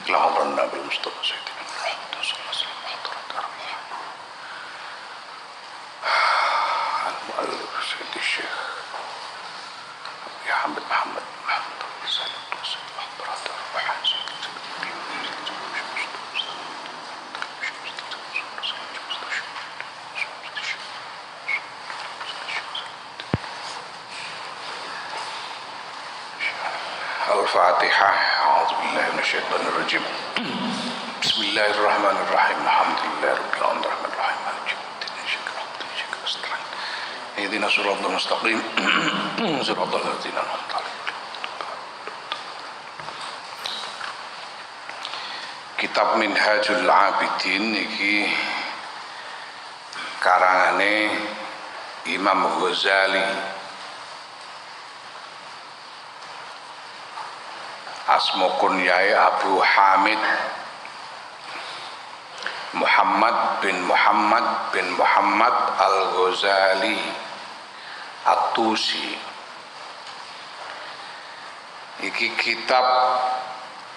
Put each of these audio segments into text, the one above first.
اللهم ربنا بالمصطفى سيدنا محمد صلى الله عليه وسلم المؤلف سيد الشيخ محمد محمد سالم توصل أخبارات الروحان الفاتحة. أعوذ بالله من الشيطان الرجيم. بسم الله الرحمن الرحيم. الحمد لله رب العالمين الرحمن الرحيم مالك يوم الدين إياك نعبد وإياك نستعين اهدنا الصراط المستقيم صراط الذين أنعمت عليهم. Kitab Minhajul Abidin iki karangane Imam Ghazali. Asma kunyai Abu Hamid Muhammad bin Muhammad Al-Ghazali At-Tusi. Iki kitab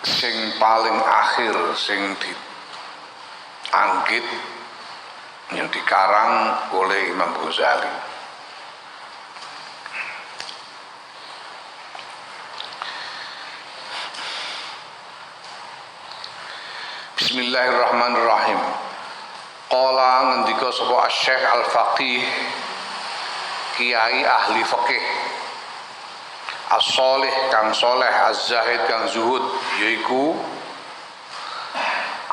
sing paling akhir sing dianggit yang dikarang oleh Imam Ghazali. Bismillahirrahmanirrahim. Qala ngendika sapa Syekh Al-Faqih Kiai ahli fikih As-Shalih kang saleh Az-Zahid kang zuhud yaiku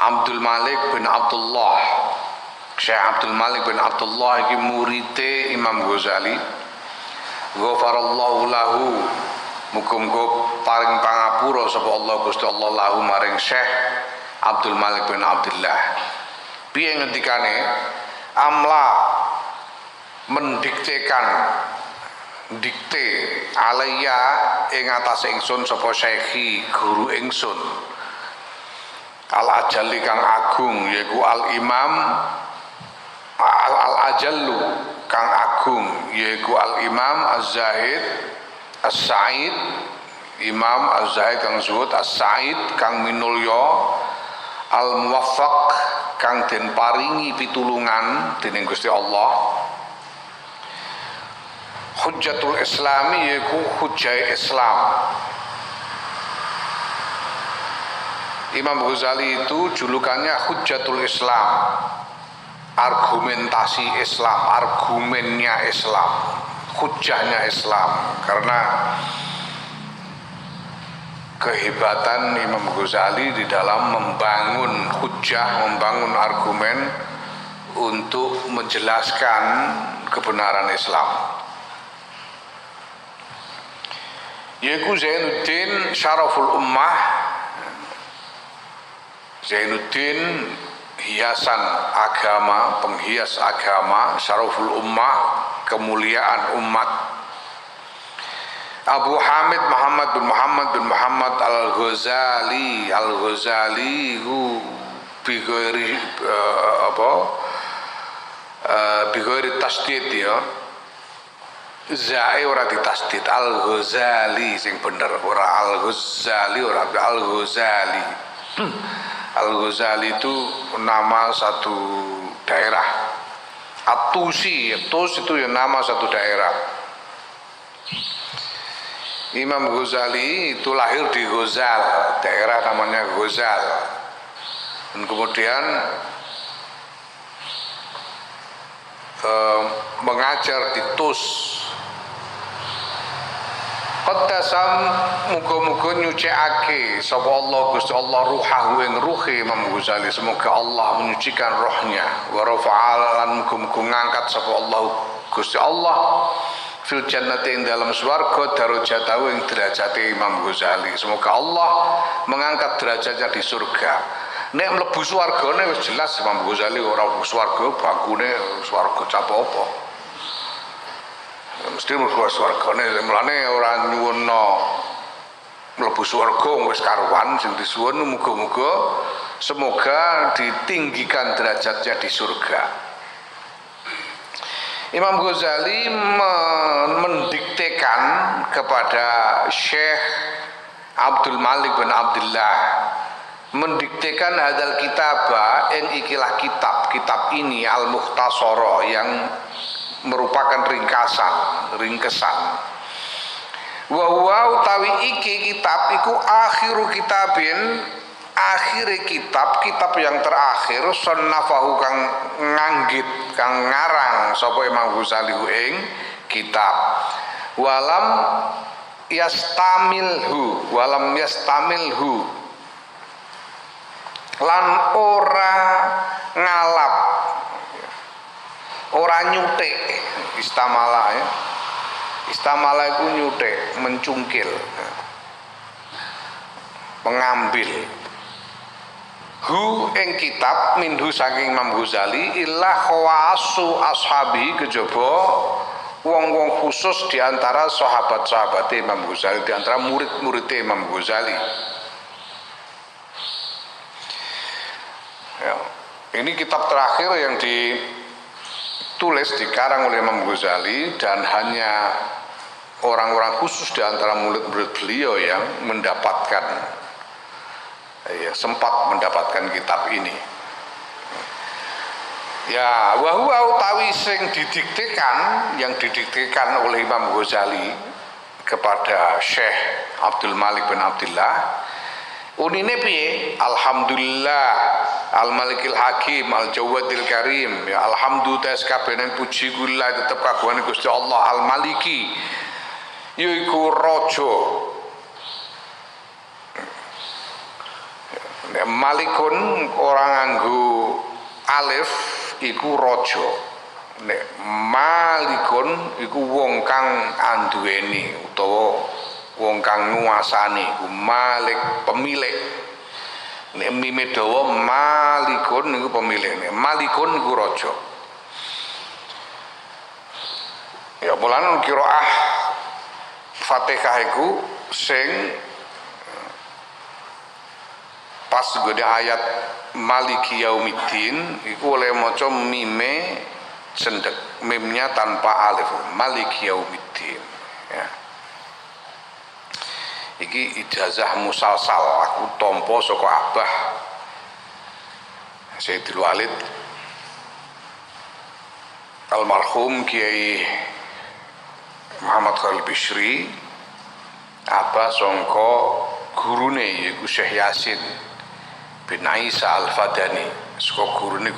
Abdul Malik bin Abdullah. Syekh Abdul Malik bin Abdullah iki murite Imam Ghazali. Ghafarallahu lahu. Muga-muga paring pangapura sapa Allah Gusti Allah lahu maring Syekh Abdul Malik bin Abdullah. Piye ngendikane? Amla mendiktekan dikte alaiya ing atase ingsun sapa syekhi guru ingsun al ajali kang agung yaiku al imam al ajallu kang agung yaiku al imam az-zahid as-sa'id imam az-zahid kang zuhud as-sa'id kang minulya al-muwaffaq kang den paringi pitulungan dening Gusti Allah. Hujjatul Islami yaiku hujjah Islam. Imam Ghazali itu julukannya Hujjatul Islam, argumentasi Islam, argumennya Islam, hujjahnya Islam. Karena kehebatan Imam Ghazali di dalam membangun hujjah, membangun argumen untuk menjelaskan kebenaran Islam. Yaiku Zainuddin Syaraful Ummah, Zainuddin hiasan agama, penghias agama, Syaraful Ummah, kemuliaan umat. Abu Hamid Muhammad bin Muhammad Al-Ghazali. Al-Ghazali hu bighairi bighairi tasdid ya. Zae ora ditasdid, Al-Ghazali sing bener, ora Al-Ghazali, ora Al-Ghazali. Al-Ghazali itu nama satu daerah. At-Tusi, Tus itu ya nama satu daerah. Imam Ghazali itu lahir di Ghazal, daerah namanya Ghazal. Dan kemudian mengajar di Tus. Qaddasam muga-muga nyucikake sapa Allah Gusti Allah ruhahu ing ruhe Imam Ghazali. Semoga Allah menyucikan rohnya. Wa rafa'alan muga-muga ngangkat sapa Allah Gusti Allah fil jannati ing dalam swarga darajatahu ing derajate Imam Ghazali. Semoga Allah mengangkat derajatnya di surga. Nek mlebu swargane wis jelas Imam Ghazali ora mlebu swarga, bangkune swarga cap apa. Mesti mlebu swargane, mulane ora nyuwunno mlebu swarga wis karuan, sing disuwun muga-muga semoga ditinggikan derajatnya di surga. Imam Ghazali mendiktekan kepada Syekh Abdul Malik bin Abdullah mendiktekan hadal kitaba ing ikilah kitab ini al-mukhtasara yang merupakan ringkesan. Wa huwa utawi iki kitab iku akhiru kitabin, akhire kitab yang terakhir sunnafahu kang nganggit kang ngarang sapa Imam Ghazali ing kitab. Walam yastamilhu lan ora ngalap, ora nyutik. Istamala ya. Istamala itu nyutik, mencungkil, mengambil. Hu ing kitab minhu saking Imam Ghazali illa khawasu ashabi kejaba wong-wong khusus diantara sahabat-sahabat Imam Ghazali, diantara murid-murid Imam Ghazali. Ya, ini kitab terakhir yang ditulis dikarang oleh Imam Ghazali dan hanya orang-orang khusus diantara murid-murid beliau yang mendapatkan, sempat mendapatkan kitab ini. Ya, wahwa utawi sing yang didiktekan oleh Imam Ghazali kepada Syekh Abdul Malik bin Abdullah. Unine piye? Alhamdulillah Al-Malikil Hakim Al-Jawadil Karim. Ya alhamdulillah sakabehane puji kula tetep kagungane Gusti Allah Al-Maliki. Yaiku raja. Malikun orang nganggo alif iku raja. Nek malikun iku wong kang anduweni utawa wong kang nguasani, iku malik, pemilik. Nek mime dawa malikun niku pemilik, nek malikun niku raja. Ya mulan qiraah Fatihah iku sing pas gede ayat Maliki Yaumiddin iku oleh maca mime cendek, mimnya tanpa alif, Maliki Yaumiddin ya. Iki ijazah musalsal aku tompo saka Abah Sayyidul Walid almarhum Kiai Muhammad Khalil Bishri, Abah sangka gurune yaiku Syekh Yasin bin Isa Al-Fadani. Saka gurune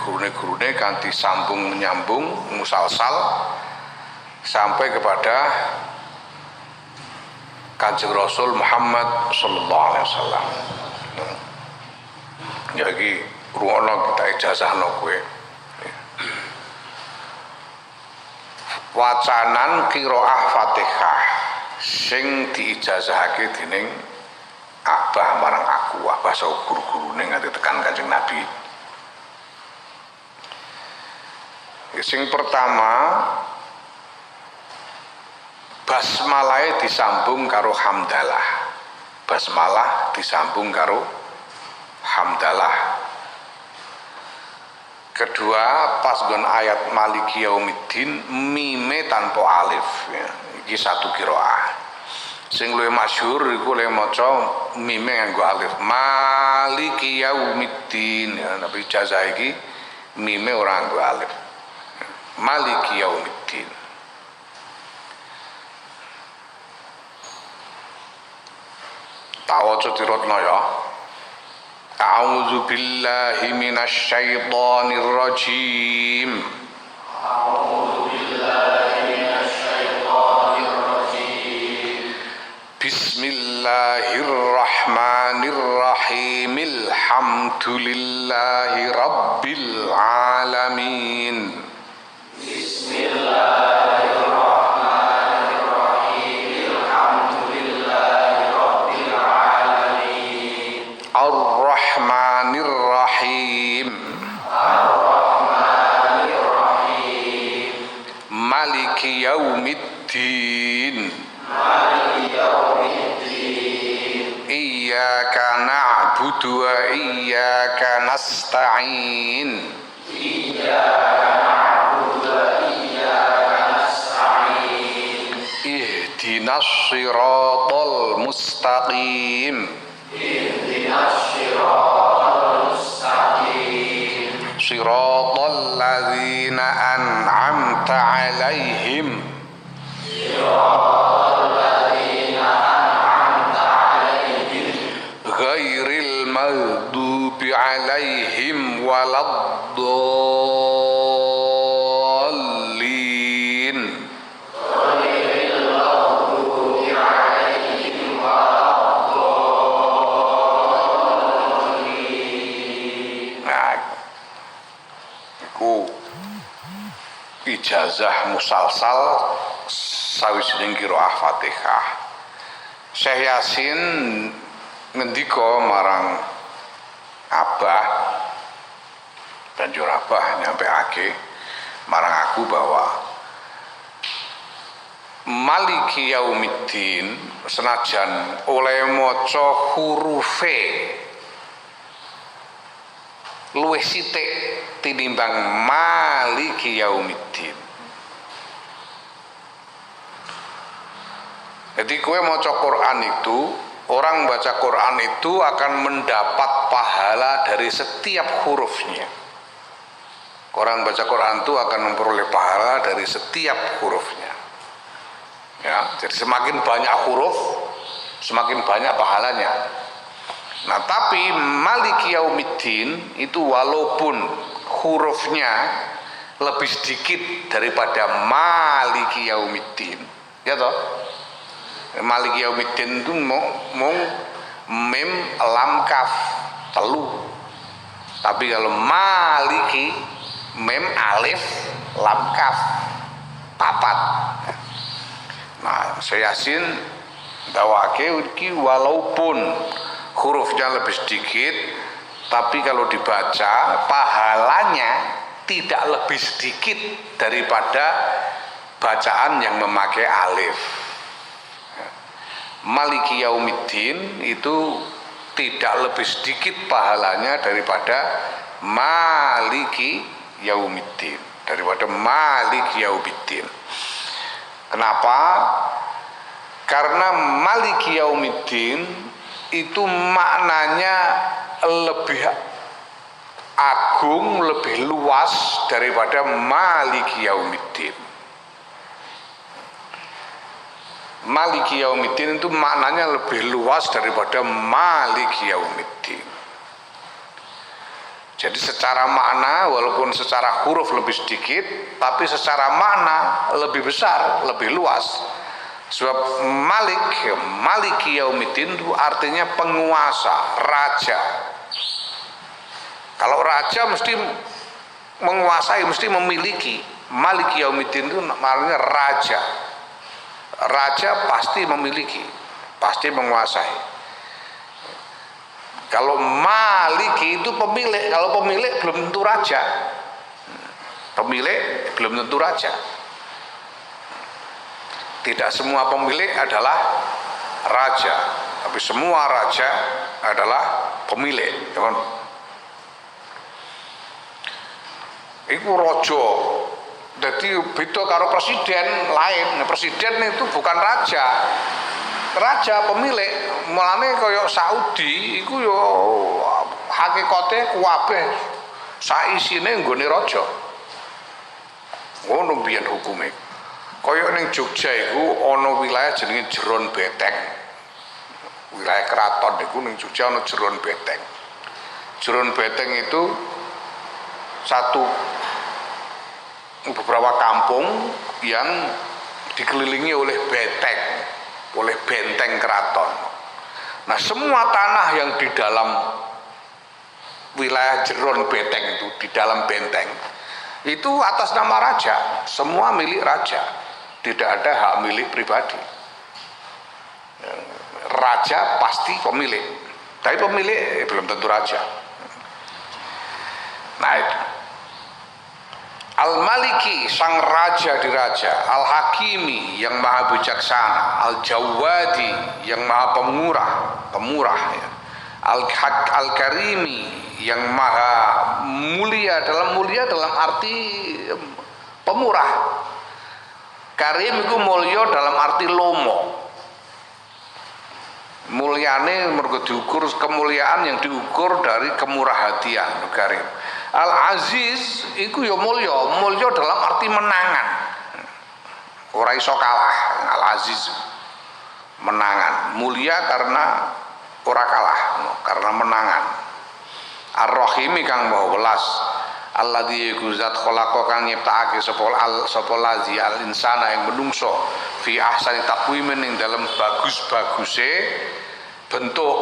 kanthi sambung menyambung musalsal sampai kepada Kanjeng Rasul Muhammad sallallahu alaihi wasallam. Ya iki ruwono kita ijazahno kowe. Wacanan qiraah Fatihah sing diijazahake dening Abah marang aku, Abah saka guru-gurune nganti tekan Kanjeng Nabi. Sing pertama basmalah disambung karo hamdalah. Basmalah disambung karo hamdalah. Kedua, pas gon ayat Maliki Yaumiddin mime tanpa alif ya. Iki satu qiraah. Sing luwih masyhur iku le maca mime nganggo alif. Maliki Yaumiddin ya, tapi ijazah iki mime ora nganggo alif. Maliki Yaumiddin. Tawaca dirotno ya. A'udzu billahi minasy syaithanir rajim. A'udzu billahi minasy syaithanir rajim. Bismillahirrahmanirrahim. Alhamdulillahi rabbil alamin. Ar-Rahmanir-Rahim. Maliki Yaumiddin. Iyyaka na'budu wa iyyaka nasta'in. Ihdinas siratal mustaqim. Ihdinas siratal Siratal ladzina an'amta 'alaihim ghairil maghdubi 'alaihim waladdallin. Nah, iku ijazah musalsal sawijining qiraah Fatihah. Syekh Yasin ngendika marang Abah, banjur Abah nyampeake marang aku bahwa Maliki Yaumiddin senajan oleh maca hurufe luwih sithik tinimbang Maliki Yaumiddin. Jadi kowe maca Quran itu, orang baca Quran itu akan mendapat pahala dari setiap hurufnya. Orang baca Quran itu akan memperoleh pahala dari setiap hurufnya. Ya, jadi semakin banyak huruf, semakin banyak pahalanya. Nah, tapi Maliki Yaumiddin itu walaupun hurufnya lebih sedikit daripada Maliki Yaumiddin, ya toh? Maliki Yaumiddin itu mung mim lam kaf telu. Tapi kalau Maliki mim alif lam kaf papat. Nah, saya Yasin dawake iki walaupun hurufnya lebih sedikit, tapi kalau dibaca pahalanya tidak lebih sedikit daripada bacaan yang memakai alif. Maliki Yaumiddin itu tidak lebih sedikit pahalanya daripada Maliki Yaumiddin, daripada Maliki Yaumiddin. Kenapa? Karena Maliki Yaumiddin itu maknanya lebih agung, lebih luas daripada Maliki Yaumiddin. Maliki Yaumiddin itu maknanya lebih luas daripada Maliki Yaumiddin. Jadi secara makna walaupun secara huruf lebih sedikit, tapi secara makna lebih besar, lebih luas. Sebab Maliki Yaumiddin itu artinya penguasa, raja. Kalau raja mesti menguasai, mesti memiliki. Maliki Yaumiddin itu maknanya raja. Raja pasti memiliki, pasti menguasai. Kalau Maliki itu pemilik, kalau pemilik belum tentu raja. Pemilik belum tentu raja. Tidak semua pemilik adalah raja, tapi semua raja adalah pemilik. Iku rojo. Jadi beda karo presiden lain. Presiden itu bukan raja. Raja pemilik. Mulane kaya Saudi iku yo hakikate kuwabeh saisine nggone raja. Ngono biyen hukume. Kaya ning Jogja iku ana wilayah jenenge Jeron Beteng. Wilayah keraton iku ning Jogja ana Jeron Beteng. Jeron Beteng itu satu beberapa kampung yang dikelilingi oleh benteng keraton. Nah, semua tanah yang di dalam wilayah Jeron Beteng itu, di dalam benteng itu atas nama raja, semua milik raja, tidak ada hak milik pribadi. Raja pasti pemilik, tapi pemilik belum tentu raja. Nah, itu Al-Maliki sang raja di raja, Al-Hakimi yang maha bijaksana, Al-Jawadi yang maha pemurah ya. Al-Karimi yang maha mulia dalam arti pemurah. Karim itu mulya dalam arti lomo. Mulyane mergo diukur, kemuliaan yang diukur dari kemurah hatian karim. Al Aziz iku ya mulya dalam arti menangan. Ora iso kalah. Al Aziz menangan, mulia karena ora kalah, karena menangan. Ar-Rahim kang maha welas. Alladzi zat khalaqa kang nyiptakake sapa lazi al insana yang menungso fi ahsani taqwimin ing dalam bagus-baguse bentuk.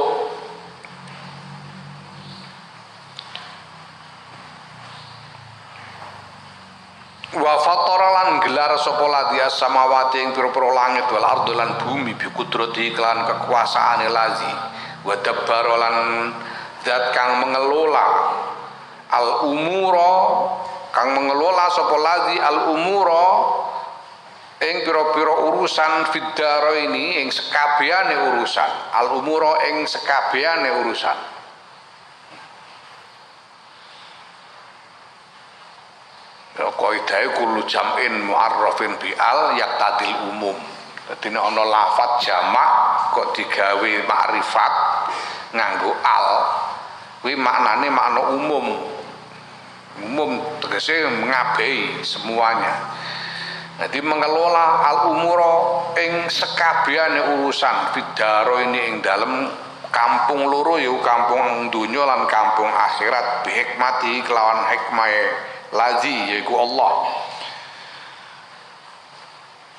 Wa fatara lan gelar sapa lazi as-samawati ing pira-pira langit wal ardo lan bumi bi kudrati kelan kekuasaane lazi. Wa dabbara lan zat kang mengelola al umura kang mengelola sapa lazi al umura ing pira-pira urusan fiddara ini ing sekabehane urusan al umura ing sekabehane urusan. Qaidahe kullu jam'in mu'arrafin bi al yaqtadil umum. Dadi nek ana lafaz jamak kok digawe makrifat nganggo al kuwi maknane makna umum. Umum tegese mengabehi semuanya. Jadi mengelola al-umura ing sekabehane urusan fidaro ini ing dalem kampung loro ya kampung dunya lan kampung akhirat bihikmati kelawan hikmahe lazi yaiku Allah.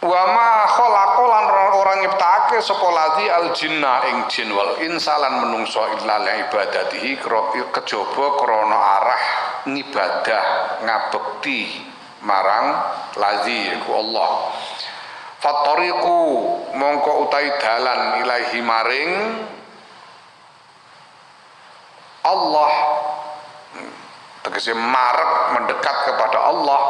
Wa ma khalaqa lan ora nyiptake sapa lazi al jinna ing jin wal insalan menungso illa li ibadatihi kejaba krana arah ngibadah ngabekti marang lazi yaiku Allah. Fattariqu mongko utahi dalan ilahi maring Allah, tegese marep mendekat kepada Allah.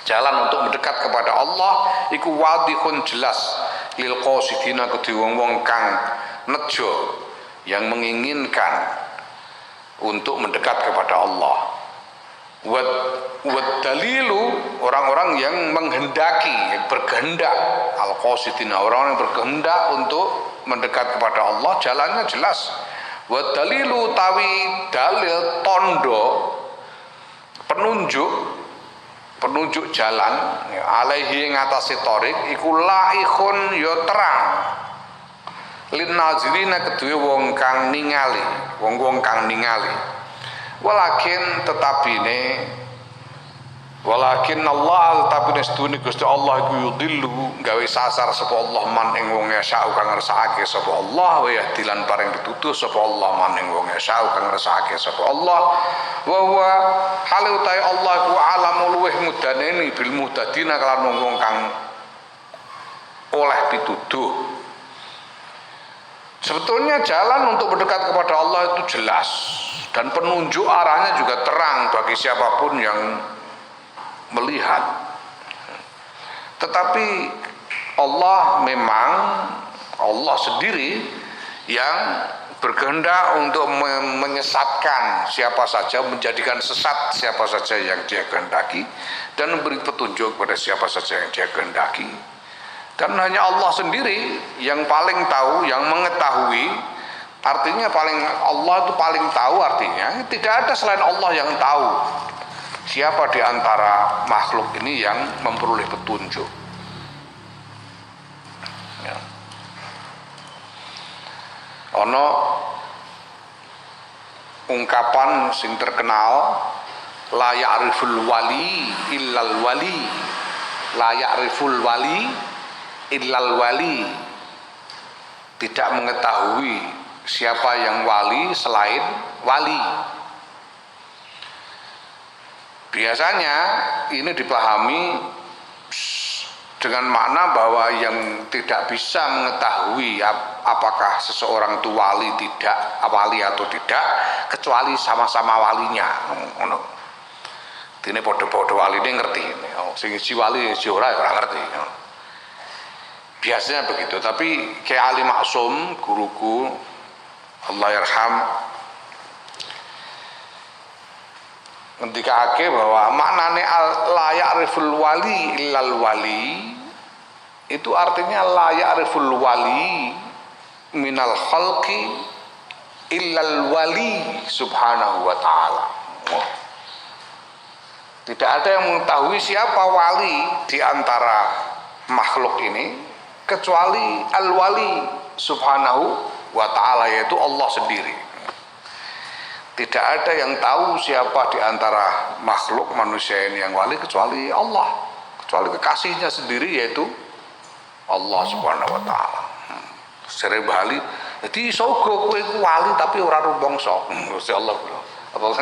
Jalan untuk mendekat kepada Allah iku wadihun jelas lil qasidina kedhe wong-wong kang nejo yang menginginkan untuk mendekat kepada Allah. Wad dalilu orang-orang yang menghendaki, yang berkehendak, al qasidina orang yang berkehendak untuk mendekat kepada Allah, jalannya jelas. Wad dalilu tawi dalil tondo penunjuk jalan alaihi ngatasi torik iku laikun yo terang lin nazirina kedue wong kang ningali wong-wong kang ningali walakin Allah tapi nestune Gusti Allah iku yudillu gawe sasar sapa Allah man ing wong yasau kang ngersakake sapa Allah wa yahdilan paring pitutuh sapa Allah man ing wong yasau kang ngersakake sapa Allah wa huwa halu ta Allah ku alamul luweh mudaneni bil muhtadina kalan wong kang oleh pituduh. Sebetulnya jalan untuk mendekat kepada Allah itu jelas dan penunjuk arahnya juga terang bagi siapapun yang melihat. Tetapi Allah memang Allah sendiri yang berkehendak untuk menyesatkan siapa saja, menjadikan sesat siapa saja yang dia kehendaki dan memberi petunjuk kepada siapa saja yang dia kehendaki. Dan hanya Allah sendiri yang paling tahu, yang mengetahui. Artinya Allah itu paling tahu, artinya tidak ada selain Allah yang tahu siapa di antara makhluk ini yang memperoleh petunjuk. Ya. Ono ungkapan sing terkenal la ya'riful wali illal wali, la ya'riful wali illal wali, tidak mengetahui siapa yang wali selain wali. Biasanya ini dipahami dengan makna bahwa yang tidak bisa mengetahui apakah seseorang itu wali atau tidak kecuali sama-sama walinya. Dene padha-padha waline ngerti. Sing isi wali sing ora ngerti. Biasanya begitu, tapi Kyai Ali Maksum, guruku Allah yarham, ngendikake bahwa maknane la ya'riful wali illal wali itu artinya la ya'riful wali minal khalqi illal wali subhanahu wa ta'ala. Tidak ada yang mengetahui siapa wali di antara makhluk ini kecuali al-wali subhanahu wa ta'ala, yaitu Allah sendiri. Tidak ada yang tahu siapa di antara makhluk manusia ini yang wali kecuali Allah, kecuali kekasihnya sendiri, yaitu Allah subhanahu wa ta'ala. Sere bali jadi iso uga kowe iku wali tapi ora rumangsa. Gusti Allah kula. Apa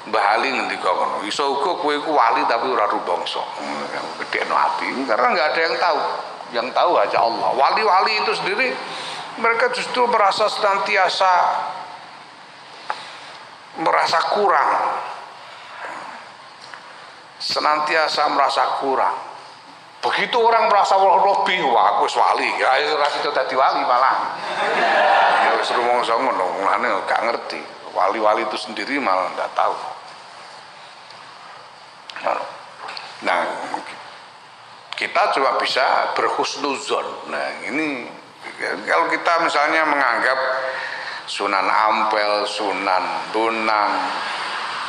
Mbah Ali ngendika ngono. Iso uga kowe iku wali tapi ora rumangsa. Gedekno ati karena enggak ada yang tahu. Yang tahu hanya Allah. Wali-wali itu sendiri mereka justru merasa senantiasa merasa kurang. Senantiasa merasa kurang. Begitu orang merasa lebih, wah aku wali, ya itu tadi wali malah. Ya wis rumangsa ngono, mulane gak ngerti. Wali-wali itu sendiri malah enggak tahu. Nah, kita cuma bisa berhusnuzon. Nah, ini kalau kita misalnya menganggap Sunan Ampel, Sunan Bonang,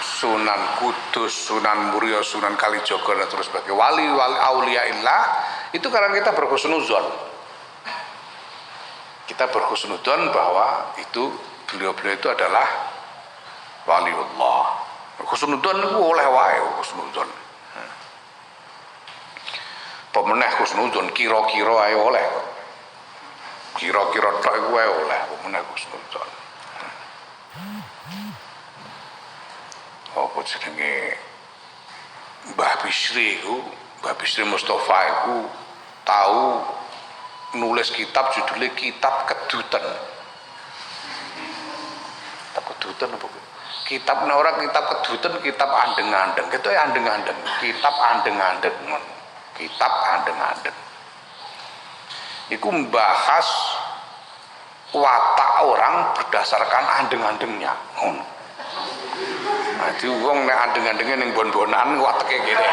Sunan Kudus, Sunan Muria, Sunan Kalijogo dan terus sebagai wali-wali auliaillah, itu karena kita berhusnuzon. Kita berhusnuzon bahwa itu beliau-beliau itu adalah waliullah. Husnuzon itu oleh wae husnuzon. Pemeneh husnuzon kira-kira ae oleh. Kira-kira tok iku ae oleh pemeneh husnuzon. Apa jenenge Mbah Bisri iku, Mbah Bisri Mustafa iku tahu nulis kitab judulnya Kitab Kedutan. Kitab Kedutan apa? Kitab orang kitab kedutan, kitab andeng-andeng. Itu ya andeng-andeng. Kitab andeng-andeng. Kitab andeng-andeng. Iku membahas watak orang berdasarkan andeng-andengnya. Nah, itu wong nek andeng-andenge ning bon-bonan wateke ngene.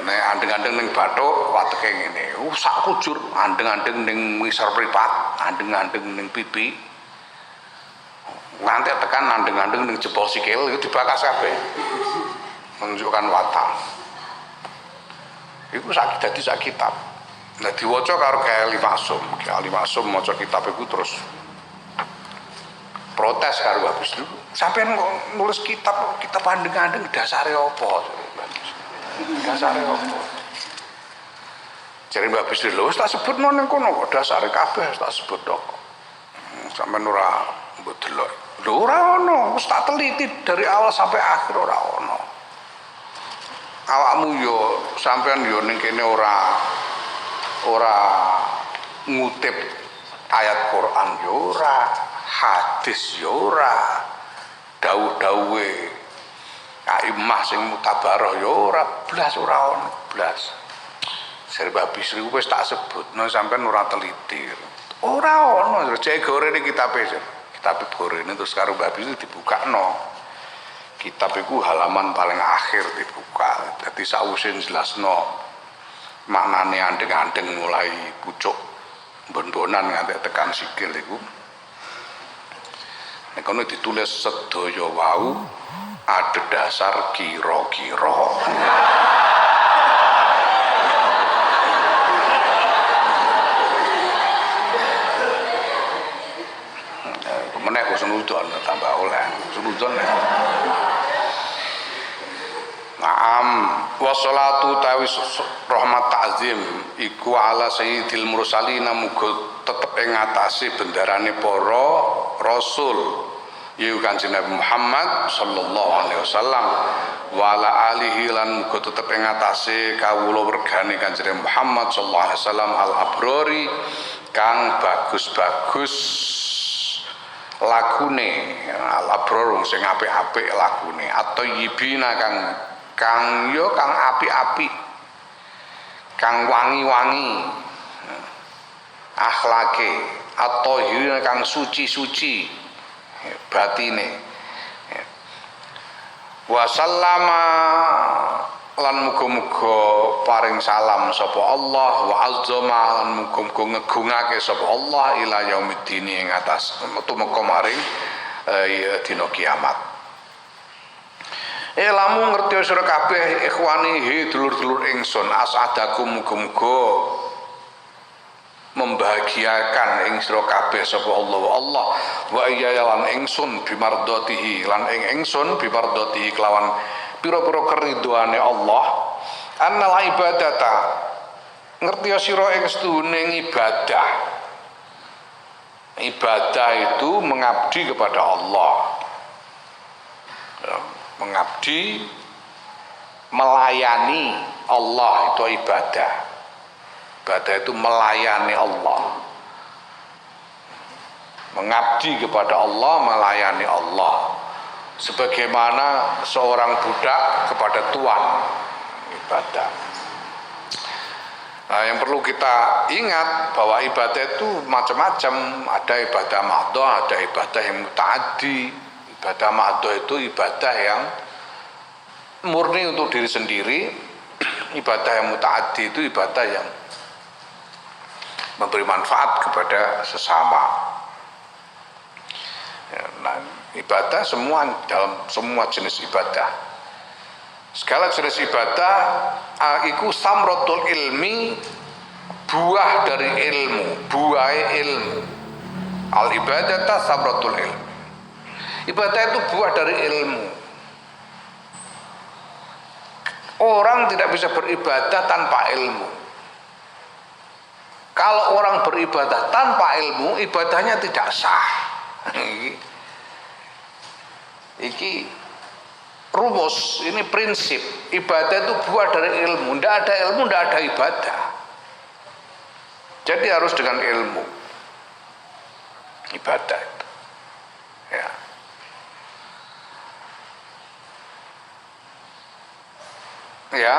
Nek andeng-andeng ning bathuk wateke ngene. Sak kujur andeng-andeng ning ngisor mripat, andeng-andeng ning pipi. Nganti tekan andeng-andeng ning jempol sikil itu dibakas kabeh. Menunjukkan watak. Iku dadi sak kitab. Nah diwaca karo Kyai Ali Maksum. Kyai Ali Maksum maca kitab iku terus protes karo Mbah Bisri. Sampeyan kok nulis kitab andeng-andeng dasare apa? Dasare apa? Jare Mbah Bisri lho wis tak sebutno ning kono kok dasare kabeh tak sebut tok. Sampeyan ora mbok delok. Lho ora ono, wis tak teliti dari awal sampai akhir ora ono. Awakmu yo sampeyan yo ning kene ora ngutip ayat Quran yo ora, hadis yo ora, dawuh-dawuhe aimah sing mutabaroh yo ora blas, ora ono blas. Serba Bisri wis tak sebutno sampeyan ora teliti. Ora ono, jek gorene kitabe. Tapi gorene terus karo Mbah Bisri dibukakno. Kitab iku halaman paling akhir dibuka. Dadi sawise jelasno maknane andeng-andeng mulai pucuk bon-bonan nganti tekan sikil iku. Nek kono ditulis sedaya wau adhedhasar kira-kira. Meneh husnuzon tambah oleh husnuzon. Naam wassalatu tawi rahmat ta'zim iku ala sayyidil mursalin muga tetep ing atase bendarane para rasul yaiku Kanjeng Nabi Muhammad sallallahu alaihi wasallam wa ala alihi lan muga tetep ing atase kawula wergane Kanjeng Muhammad sallallahu alaihi wasallam al abrori kang bagus-bagus lagune al-abror sing apik-apik lagune atau yibina kang apik-apik kang wangi-wangi akhlake atau hirina kang suci-suci batine wa sallama lan muga-muga paring salam sapa Allah wa azzama lan muga-muga ngegungake sapa Allah ila yaumiddin ing atas tumeka maring dina kiamat. Lamu ngerti sira kabeh ikhwani dulur-dulur ingsun as'adakum muga-muga membahagiakan ing sira kabeh sapa Allah wa iya lan ingsun bimardatihi lan ing ingsun bimardatihi kelawan pira-pira keriduane Allah annal ibadata ngerti sira ing sedune ibadah itu mengabdi kepada Allah mengabdi melayani Allah itu ibadah itu melayani Allah mengabdi kepada Allah melayani Allah sebagaimana seorang budak kepada tuan ibadah. Nah, yang perlu kita ingat bahwa ibadah itu macam-macam, ada ibadah mahdhah, ada ibadah yang mutaaddi. Ibadah mahdhah itu ibadah yang murni untuk diri sendiri. Ibadah yang mutaaddi itu ibadah yang memberi manfaat kepada sesama. Nah, ibadah semua dalam semua jenis ibadah. Segala jenis ibadah iku samratul ilmi, buah dari ilmu, buah ilmu. Al ibadata samratul ilmi. Ibadah itu buah dari ilmu. Orang tidak bisa beribadah tanpa ilmu. Kalau orang beribadah tanpa ilmu, ibadahnya tidak sah. Iki rumus, ini prinsip. Ibadah itu buah dari ilmu. Tidak ada ilmu, tidak ada ibadah. Jadi harus dengan ilmu ibadah itu. Ya. Ya,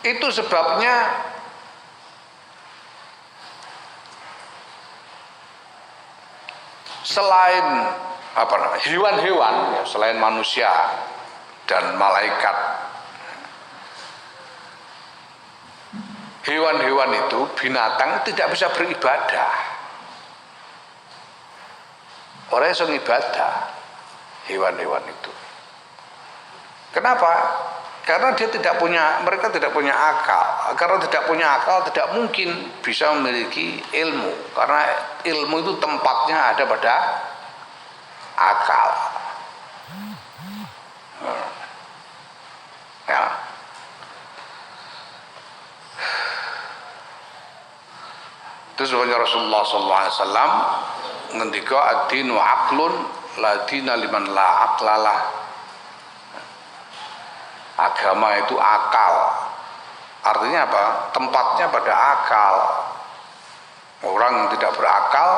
itu sebabnya selain hewan-hewan ya, selain manusia dan malaikat, hewan-hewan itu binatang tidak bisa beribadah. Orang yang ibadah hewan-hewan itu. Kenapa? Karena mereka tidak punya akal. Karena tidak punya akal, tidak mungkin bisa memiliki ilmu. Karena ilmu itu tempatnya ada pada akal. Ya. Itu sebabnya Rasulullah SAW ngendika ad-dinu aqlun la dina liman la aqlalah. Agama itu akal. Artinya apa? Tempatnya pada akal. Orang yang tidak berakal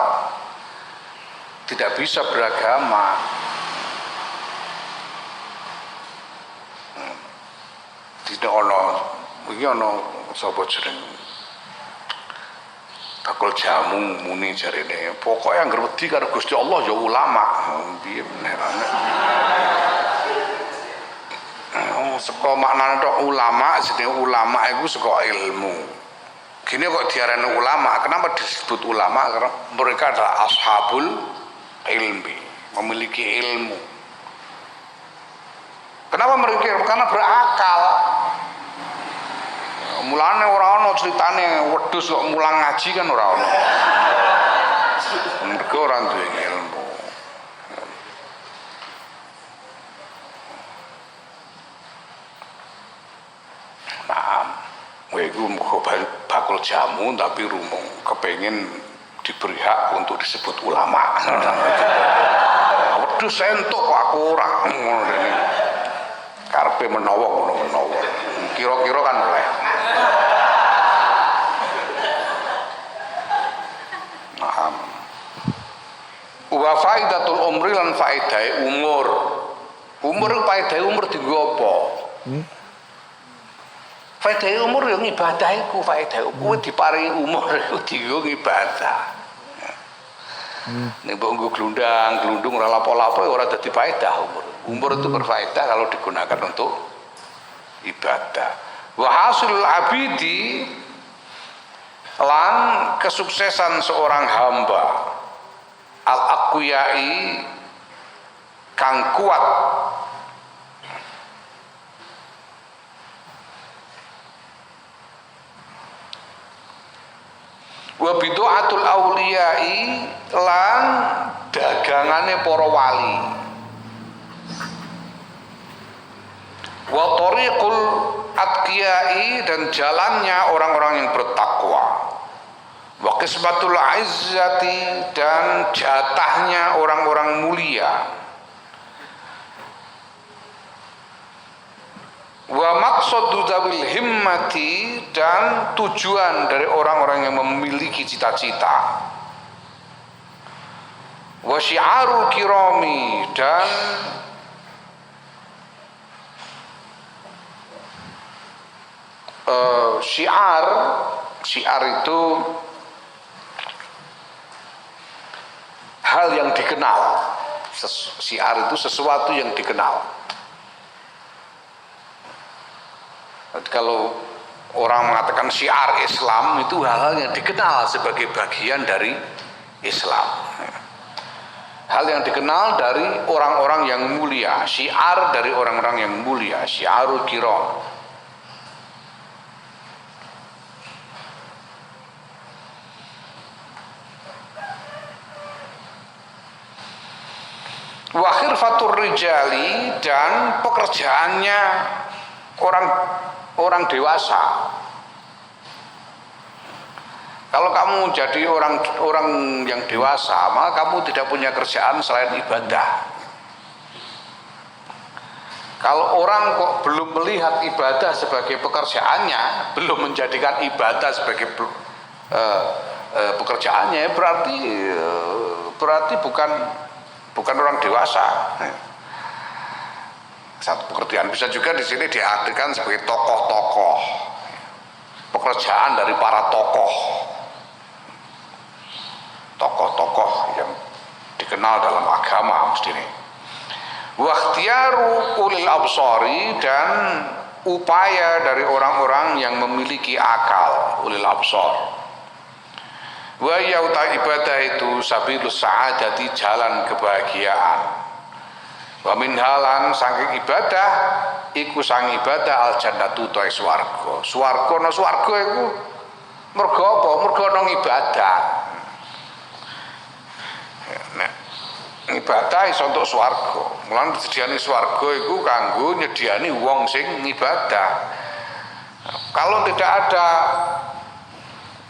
tidak bisa beragama. Tidak ono sapa jeneng bakul jamu muni jarene. Pokoknya anggere wedi karo Gusti Allah ya ulama. Piye meneh. Saka maknane tok ulama, jenenge ulama iku saka ilmu. Gini kok diarani ulama, kenapa disebut ulama? Karena mereka adalah ashabul ilmi, memiliki ilmu. Kenapa mereka? Karena berakal. Mulane ora ana critane wedhus kok mulang ngaji kan ora ana. Mergo ora duwe ilmu. Iku bakul jamu tapi rumong kepengen diberi hak untuk disebut ulama. Wedhus entuk kok aku ora ngono. Karepe menawa ngono-menawa. Kira-kira kan oleh. Naam. Wa faidatul umri lan faedahe umur. Umur faedahe umur dienggo apa? Faedah umur yang ibadah iku faedah kowe diparingi umur iku dienggo ibadah. Nek mbok nggo glundung ora lapo-lapo ora dadi faedah umur. Umur itu berfaedah kalau digunakan untuk ibadah. Wa hasilul abidi, lan kesuksesan seorang hamba al aqwiyai kang kuat wa bid'atul auliyai, lan dagangane para wali, wa tariqul atqiyai, dan jalannya orang-orang yang bertakwa, wa qismatul izzati, dan jatahnya orang-orang mulia, wa maqsadu dzawil himmati, dan tujuan dari orang-orang yang memiliki cita-cita, wa syiarul kirami, dan syiar itu hal yang dikenal. Syiar itu sesuatu yang dikenal. Kalau orang mengatakan syiar Islam, itu hal-hal yang dikenal sebagai bagian dari Islam, hal yang dikenal dari orang-orang yang mulia, syiar dari orang-orang yang mulia, syiarul kiram. Wa khirfatur rijali, dan pekerjaannya orang dewasa. Kalau kamu jadi orang yang dewasa, maka kamu tidak punya kerjaan selain ibadah. Kalau orang kok belum melihat ibadah sebagai pekerjaannya, belum menjadikan ibadah sebagai pekerjaannya, berarti bukan orang dewasa. Satu pekerjaan bisa juga di sini diartikan sebagai tokoh-tokoh, pekerjaan dari para tokoh yang dikenal dalam agama mesti ini. Wa ikhtiyaru ulil absari, dan upaya dari orang-orang yang memiliki akal, ulil absar. Wa yauta ibadah itu sabilus sa'adati, jalan kebahagiaan. Wa min halan saking ibadah iku sang ibadah al jannatu ta swarga. Swarga iku mergo apa? Mergo nang ibadah. Nek ibadah iso untuk swarga. Mulane disediani swarga iku kanggo nyediani wong sing ibadah. Kalau tidak ada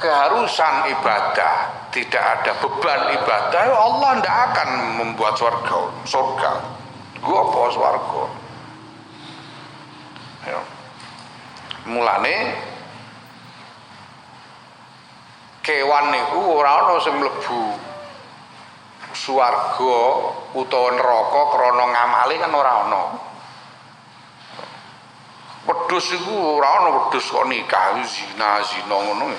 keharusan ibadah, tidak ada beban ibadah, Allah tidak akan membuat surga. Gua apa surga? Ya. Mulane kewan niku ora ana sing mlebu swarga utawa neraka krana ngamali, kan ora ana. Wedhus iku ora ana wedhus kok nikah zina ngono.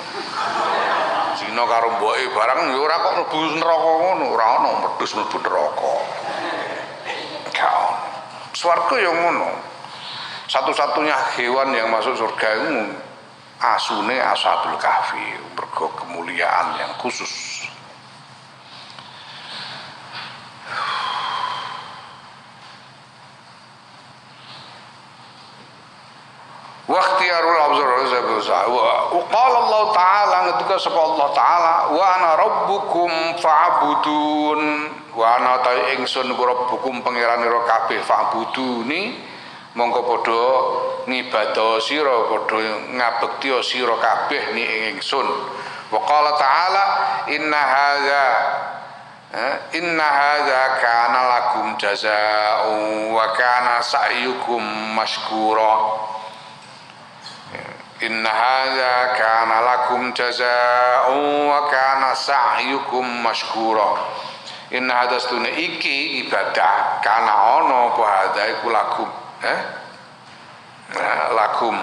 Zina karo mboke barang ya ora kok mlebu neraka ngono, ora ana wedhus mlebu neraka. Gak. Swarga ya ngono. Satu-satunya hewan yang masuk surga itu asune Ashabul Kahfi, mergo kemuliaan yang khusus. Wa ikhtiyarul absar wa qala Allah taala, ngendika sapa Allah taala, wa ana rabbukum fa'budun, wa ana ta ingsun rabbukum pangeranira kabeh fa'buduni, mongko padha ngibadah sira, padha ngabekti sira kabeh ni ingsun. Wa qala taala inna hadza kana lakum jazaa'un wa kana sa'yukum mashkura. Inna hadza kana lakum jazaa'un wa kana sa'yukum mashkura. Inna hadza stune iki ibadah, kana ana apa hadza iku lakum. Lakum.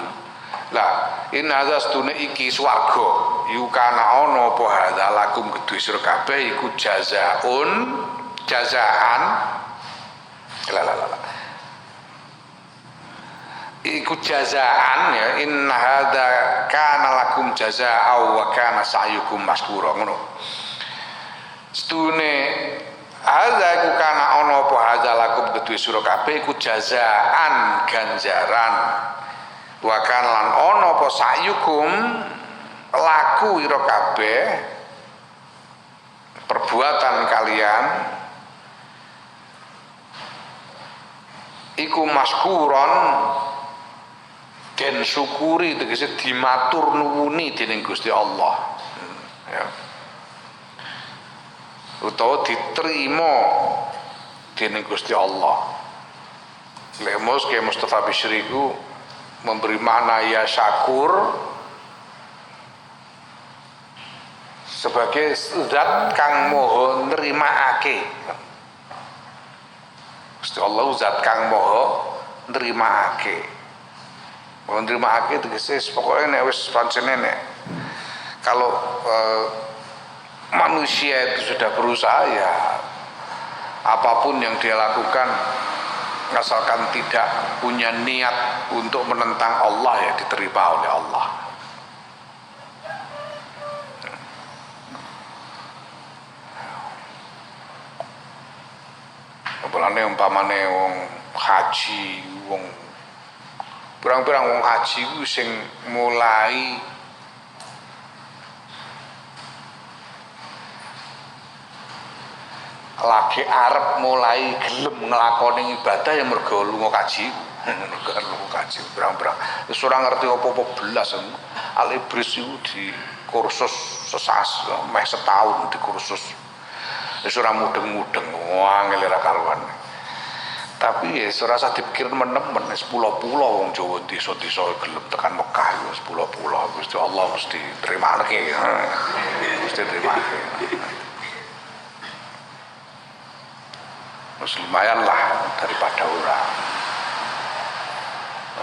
Lah, inna hadza stune iki swarga, iku kana ana apa hadza lakum kedue sira kabeh iku jazaan. iku jazaan ya, inna hadza kana lakum jazaa'u wa kana sa'yukum maskura ngono. Stune hadza iku kana ana apa hadza lakum kedue sira kabeh iku jazaan ganjaran. Wa kana lan ana apa sa'yukum laku ira kabeh perbuatan kalian iku maskuron den syukuri tegese dimatur nuwuni dening Gusti Allah ya. Utawa diterima dening Gusti Allah. Lemos ke Mustafa Bisri ku memberi makna ya syakur sebagai zat kang moho nerimaake. Gusti Allah zat kang moho nerimaake. Nerimaake tegese pokoknya nek wis pancene nek kalau manusia itu sudah berusaha ya apapun yang dia lakukan asalkan tidak punya niat untuk menentang Allah ya diterima oleh Allah. Apalane umpamane wong haji, wong pirang-pirang wong haji ku sing mulai lagi arep mulai gelem nglakoni ibadah yang mergo lunga kaji. Mergo lunga kaji pirang-pirang wis ora ngerti apa-apa belas. Al Ibris iku di kursus sesas meh setahun di kursus. Wis ora mudeng-mudeng angel ora karuan. Tapi ya ora usah dipikir menemen wis pulo-pulo wong Jawa desa-desa gelem tekan Mekah wis pulo-pulo Gusti Allah mesti trimake. Mesti trimake. Wis lumayan lah daripada ora.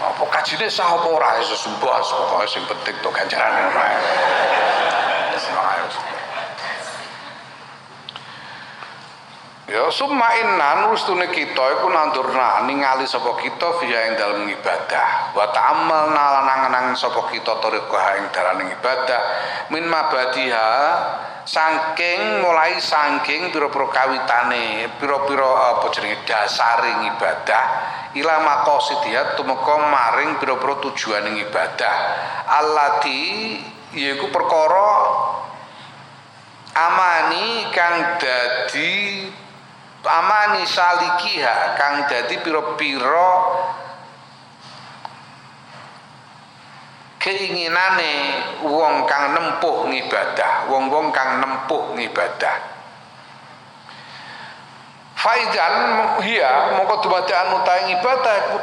Apa kajine sah apa ora iso sumpah pokoke sing penting tok ganjarane ora. Ya summa innan rustune kita iku nandurna ningali sapa kita via ing dalem ibadah wa ta'ammalna lan angen-angen sapa kita tariqah ing dalem ibadah min mabadiha mulai saking pira-pira kawitane pira-pira apa jenenge dasaring ibadah ila maqasidiat tumeka maring pira-pira tujuaning ibadah allati yaiku perkara amani kang dadi amani salikiha kang dadi pira-pira keinginane wong kang nempuh ngibadah, wong-wong kang nempuh ngibadah. Faidan hiya mongko dumadaan utahe ibadah iku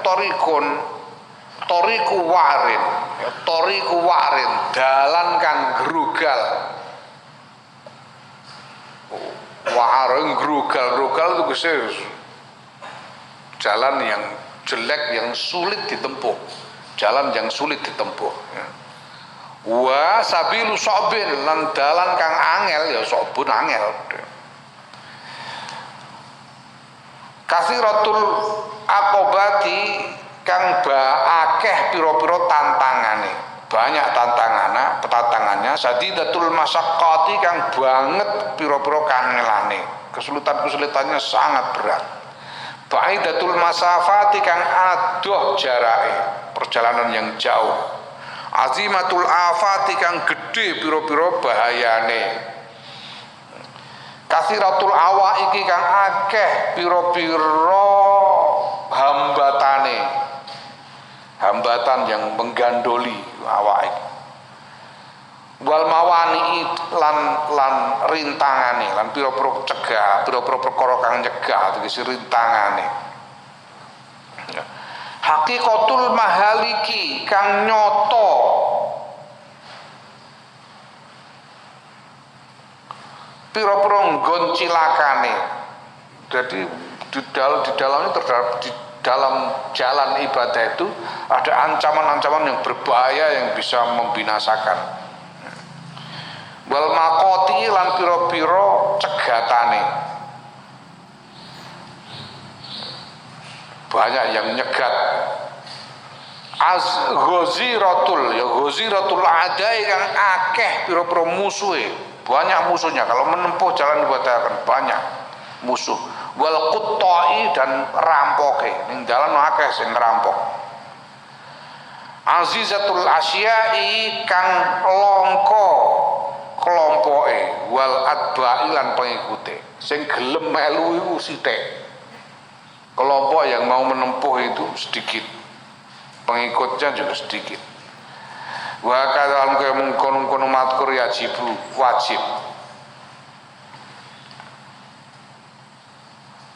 toriku warin dalan kang grugal. Warung grugal itu khusus jalan yang jelek yang sulit ditempuh, jalan yang sulit ditempuh ya. Wa sabilu sobin lan dalan kang angel ya sobun angel. Kasiratul aqobati kang akeh pira-pira tantangane, banyak tantangannya sadidatul masyaqqati kang banget pira-pira kangelane, kesulitannya sangat berat. Baidatul masafati kang adoh jarake, perjalanan yang jauh. Azimatul afati kang gedhe pira-pira bahayane. Kasiratul awaiki kang akeh pira-pira hambatan yang menggandoli awaik. Wal mawani lan rintangane lan pira-pira cegah, pira-pira perkara kang nyegah tegese rintangane. Ya. Hakikatul mahaliki kang nyoto pira-pira nggon cilakane. Jadi di dalamnya terdapat di dalam jalan ibadah itu ada ancaman-ancaman yang berbahaya yang bisa membinasakan. Wal maqati lan pira-pira cegatane. Banyak yang nyegat ghaziratul, ya ghaziratul adai kang akeh pira-pira musuhe, banyak musuhnya. Kalau menempuh jalan ibadah akan banyak musuh. Wal quttai dan rampoke, ning dalan akeh sing ngerampok. Azizatul asyai kang longko kelompoke, wal adba'i lan pengikute, sing gelem melu iku sithik. Kelompok yang mau menempuh itu sedikit, pengikutnya juga sedikit. Wa kadang kaya mengkono-kono matkur yajibu, wajib.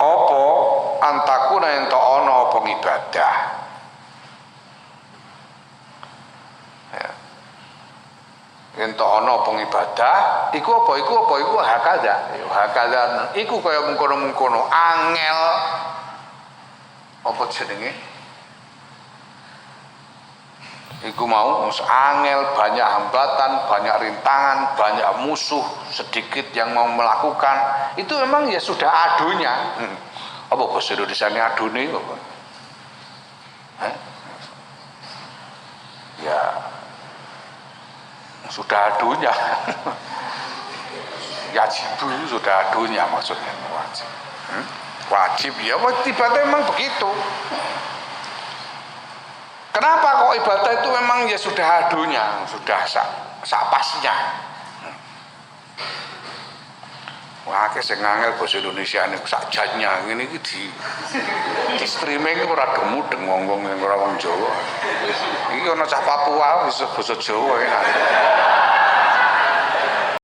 Apa antakuna ento ana apa ibadah. Ya. Ento ana apa ibadah, iku hakada. Ya hakada iku kaya mengkono-mengkono angel apa jenenge? Iku mau angel, banyak hambatan, banyak rintangan, banyak musuh sedikit yang mau melakukan. Itu memang ya sudah adunya. Apa bahasa Indonesianya adune apa? Ya sudah adunya. Yajibu sudah adunya maksudnya wajib. Wajib ya, ibadah memang begitu. Kenapa kok ibadah itu memang ya sudah adunya, sudah sak pasnya. Wah, sing ngangel basa Indonesia niku sak janya ngene iki di streaming ora demudeng ngomong ora wong Jawa. Iki ana cah Papua wis basa Jawa enak.